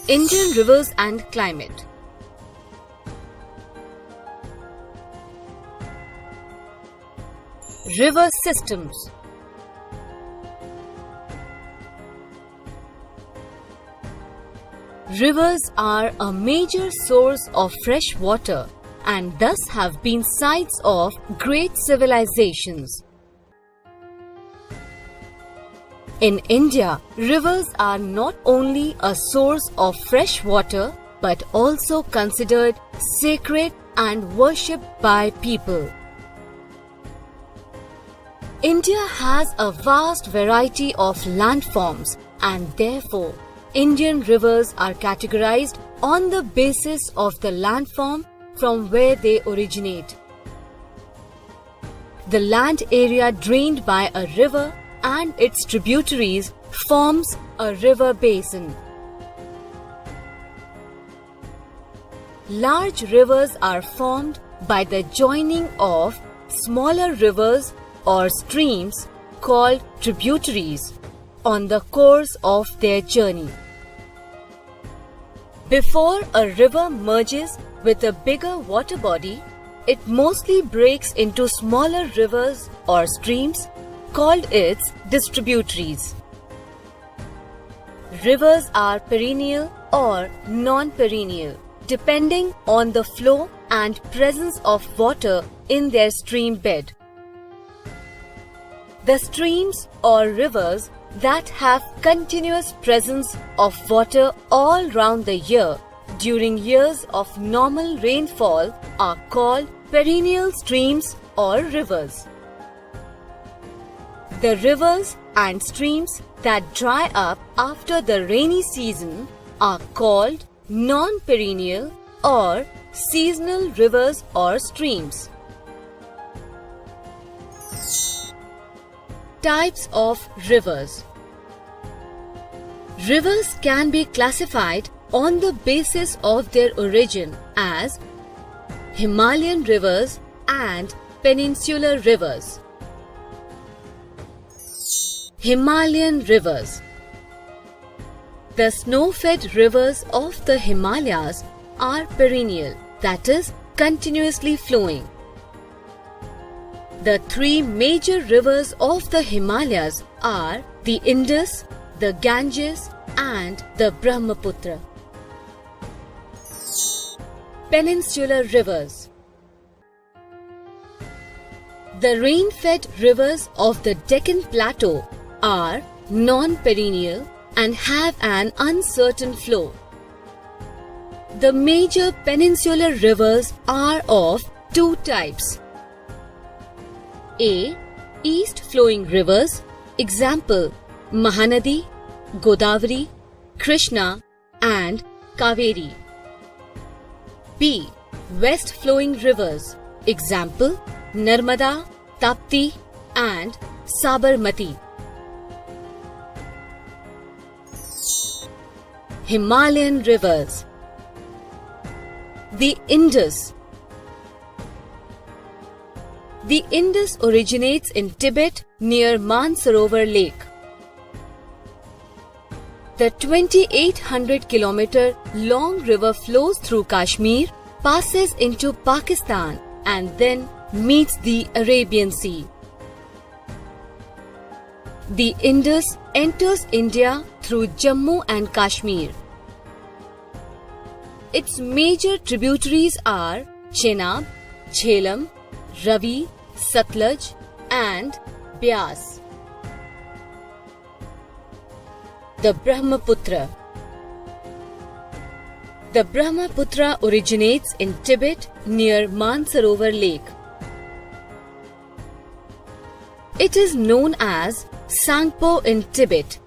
Indian rivers and climate. River systems. Rivers are a major source of fresh water and thus have been sites of great civilizations. In India, rivers are not only a source of fresh water but also considered sacred and worshipped by people. India has a vast variety of landforms and therefore Indian rivers are categorized on the basis of the landform from where they originate. The land area drained by a river and its tributaries forms a river basin. Large rivers are formed by the joining of smaller rivers or streams called tributaries on the course of their journey. Before a river merges with a bigger water body, it mostly breaks into smaller rivers or streams called its distributaries. Rivers are perennial or non-perennial, depending on the flow and presence of water in their stream bed. The streams or rivers that have continuous presence of water all round the year during years of normal rainfall are called perennial streams or rivers. The rivers and streams that dry up after the rainy season are called non-perennial or seasonal rivers or streams. Types of rivers. Rivers can be classified on the basis of their origin as Himalayan rivers and peninsular rivers. Himalayan rivers. The snow-fed rivers of the Himalayas are perennial, that is, continuously flowing. The three major rivers of the Himalayas are the Indus, the Ganges and the Brahmaputra. Peninsular rivers. The rain-fed rivers of the Deccan Plateau are non-perennial and have an uncertain flow. The major peninsular rivers are of two types. A. East-flowing rivers, example Mahanadi, Godavari, Krishna and Kaveri. B. West-flowing rivers, example Narmada, Tapti and Sabarmati. Himalayan rivers. The Indus. The Indus originates in Tibet near Mansarovar Lake. The 2,800 km long river flows through Kashmir, passes into Pakistan and then meets the Arabian Sea. The Indus enters India through Jammu and Kashmir. Its major tributaries are Chenab, Jhelum, Ravi, Satluj and Beas. The Brahmaputra. The Brahmaputra originates in Tibet near Mansarovar Lake. It is known as Sangpo in Tibet.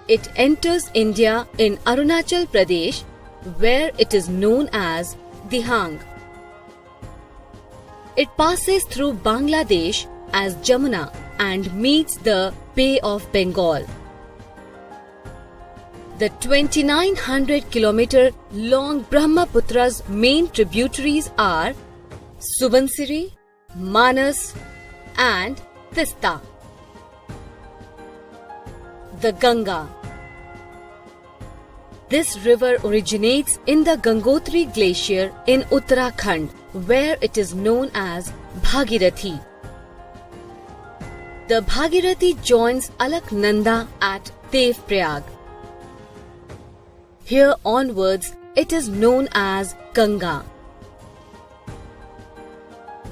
It enters India in Arunachal Pradesh, where it is known as Dihang. It passes through Bangladesh as Jamuna and meets the Bay of Bengal. The 2,900 km long Brahmaputra's main tributaries are Subansiri, Manas and This river originates in the Gangotri Glacier in Uttarakhand, where it is known as Bhagirathi. The Bhagirathi joins Alaknanda at Devprayag. Here onwards, it is known as Ganga.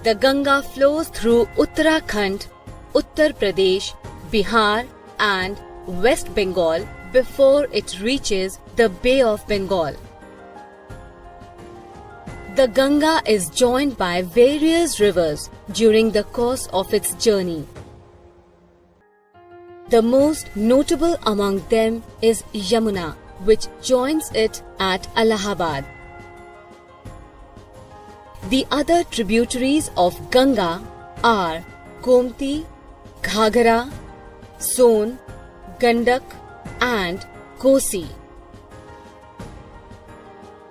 The Ganga flows through Uttarakhand, Uttar Pradesh, Bihar and West Bengal before it reaches the Bay of Bengal. The Ganga is joined by various rivers during the course of its journey. The most notable among them is Yamuna, which joins it at Allahabad. The other tributaries of Ganga are Gomti, Ghaghara, Son, Gandak and Kosi.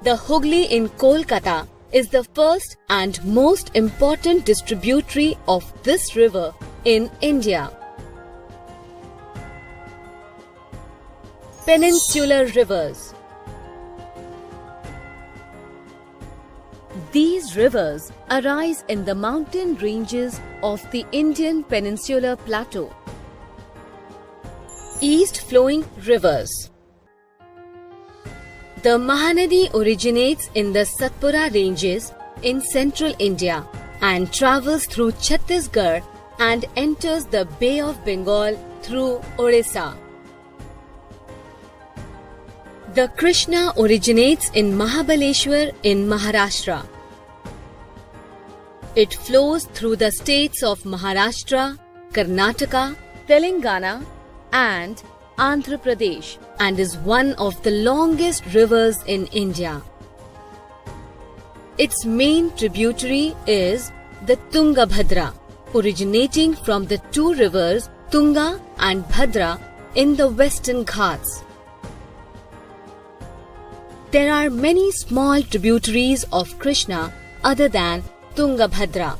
The Hooghly in Kolkata is the first and most important distributary of this river in India. Peninsular rivers. These rivers arise in the mountain ranges of the Indian Peninsular Plateau. East-flowing rivers. The Mahanadi originates in the Satpura ranges in central India and travels through Chhattisgarh and enters the Bay of Bengal through Odisha. The Krishna originates in Mahabaleshwar in Maharashtra. It flows through the states of Maharashtra, Karnataka, Telangana and Andhra Pradesh and is one of the longest rivers in India. Its main tributary is the Tungabhadra, originating from the two rivers Tunga and Bhadra in the Western Ghats. There are many small tributaries of Krishna other than Tungabhadra.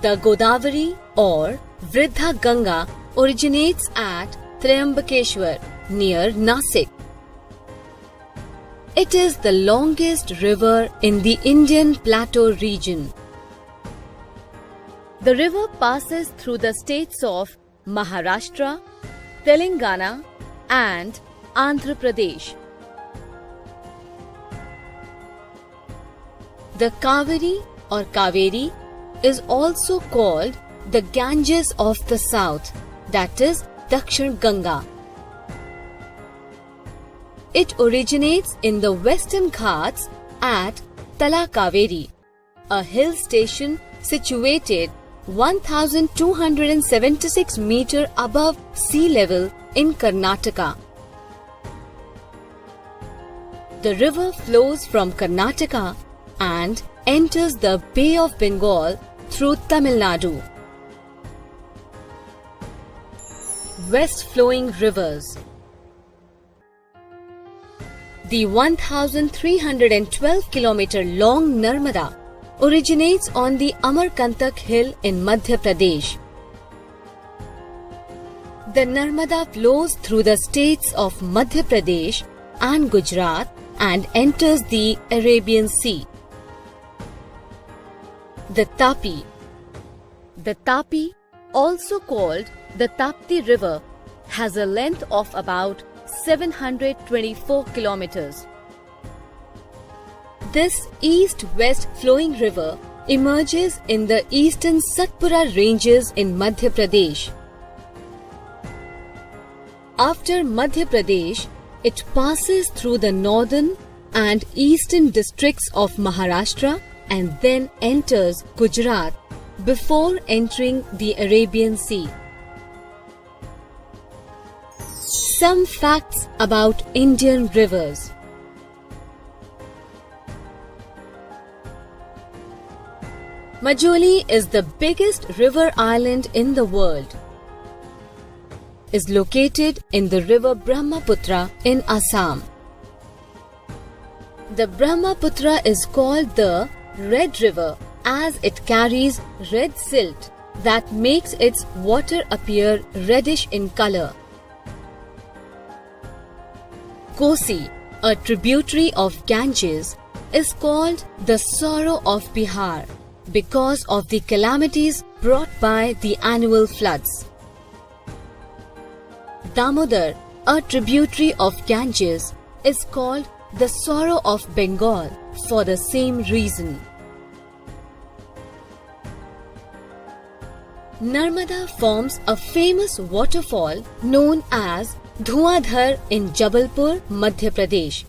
The Godavari or Vridha Ganga originates at Triambakeshwar near Nasik. It is the longest river in the Indian Plateau region. The river passes through the states of Maharashtra, Telangana and Andhra Pradesh. The Kaveri or Kaveri is also called the Ganges of the South, that is Dakshin Ganga. It originates in the Western Ghats at Talakaveri, a hill station situated 1276 meters above sea level in Karnataka. The river flows from Karnataka and enters the Bay of Bengal through Tamil Nadu. West-flowing rivers. The 1312 km long Narmada originates on the Amarkantak hill in Madhya Pradesh. The Narmada flows through the states of Madhya Pradesh and Gujarat and enters the Arabian Sea. The Tapi. The Tapi, also called the Tapti River, has a length of about 724 kilometers. This east-west flowing river emerges in the eastern Satpura ranges in Madhya Pradesh. After Madhya Pradesh, it passes through the northern and eastern districts of Maharashtra and then enters Gujarat before entering the Arabian Sea. Some facts about Indian rivers. Majuli is the biggest river island in the world. Is located in the river Brahmaputra in Assam. The Brahmaputra is called the Red River as it carries red silt that makes its water appear reddish in color. Kosi, a tributary of Ganges, is called the sorrow of Bihar because of the calamities brought by the annual floods. Damodar, a tributary of Ganges, is called the sorrow of Bengal for the same reason. Narmada forms a famous waterfall known as Dhuandhar in Jabalpur, Madhya Pradesh.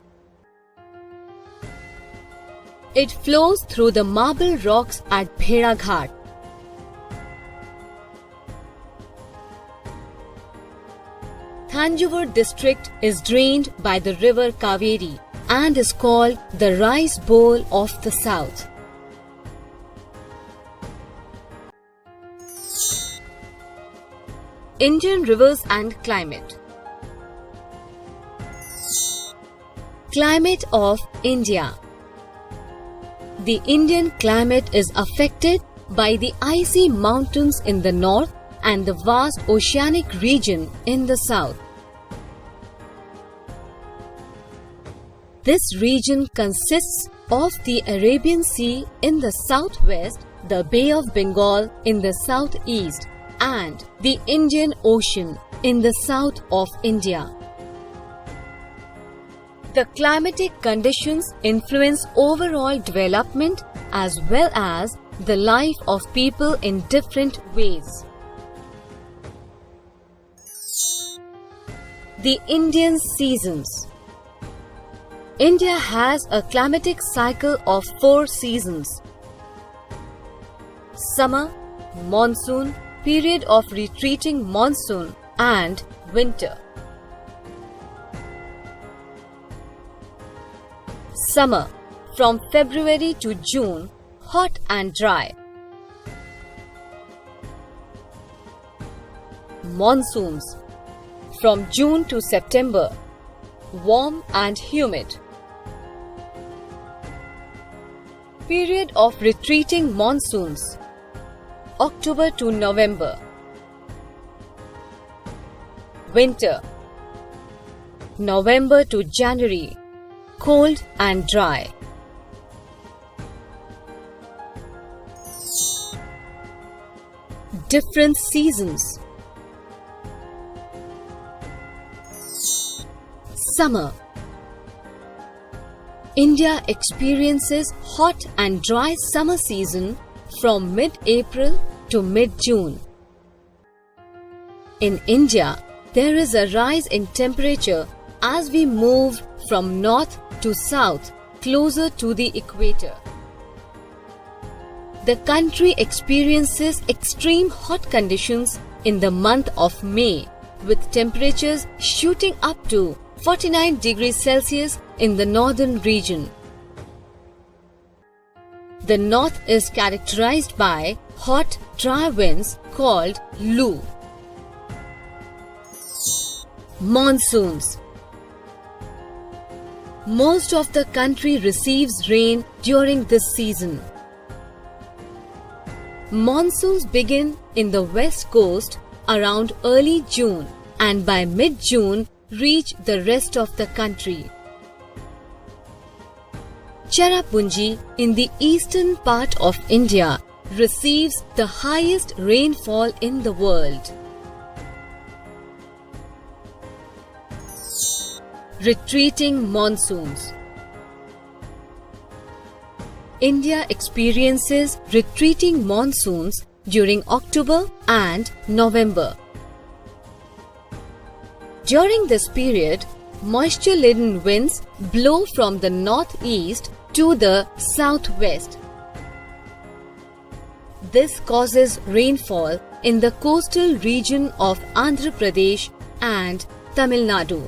It flows through the marble rocks at Bheda Ghat. Thanjavur district is drained by the river Kaveri and is called the rice bowl of the south. Indian rivers and climate. Climate of India. The Indian climate is affected by the icy mountains in the north and the vast oceanic region in the south. This region consists of the Arabian Sea in the southwest, the Bay of Bengal in the southeast, and the Indian Ocean in the south of India. The climatic conditions influence overall development as well as the life of people in different ways. The Indian seasons. India has a climatic cycle of 4 seasons: summer, monsoon, period of retreating monsoon, and winter. Summer, from February to June, hot and dry. Monsoons, from June to September, warm and humid. Period of retreating monsoons, October to November. Winter, November to January, cold and dry. Different seasons. Summer. India experiences hot and dry summer season from mid-April to mid-June. In India, there is a rise in temperature as we move from north to south closer to the equator. The country experiences extreme hot conditions in the month of May, with temperatures shooting up to 49 degrees Celsius in the northern region. The north is characterized by hot, dry winds called Lu. Monsoons. Most of the country receives rain during this season. Monsoons begin in the west coast around early June and by mid-June reach the rest of the country. Cherrapunji in the eastern part of India receives the highest rainfall in the world. Retreating monsoons. India experiences retreating monsoons during October and November. During this period, moisture-laden winds blow from the northeast to the southwest. This causes rainfall in the coastal region of Andhra Pradesh and Tamil Nadu.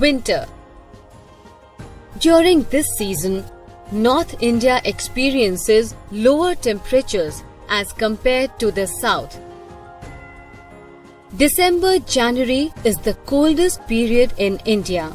Winter. During this season, North India experiences lower temperatures as compared to the south. December-January is the coldest period in India.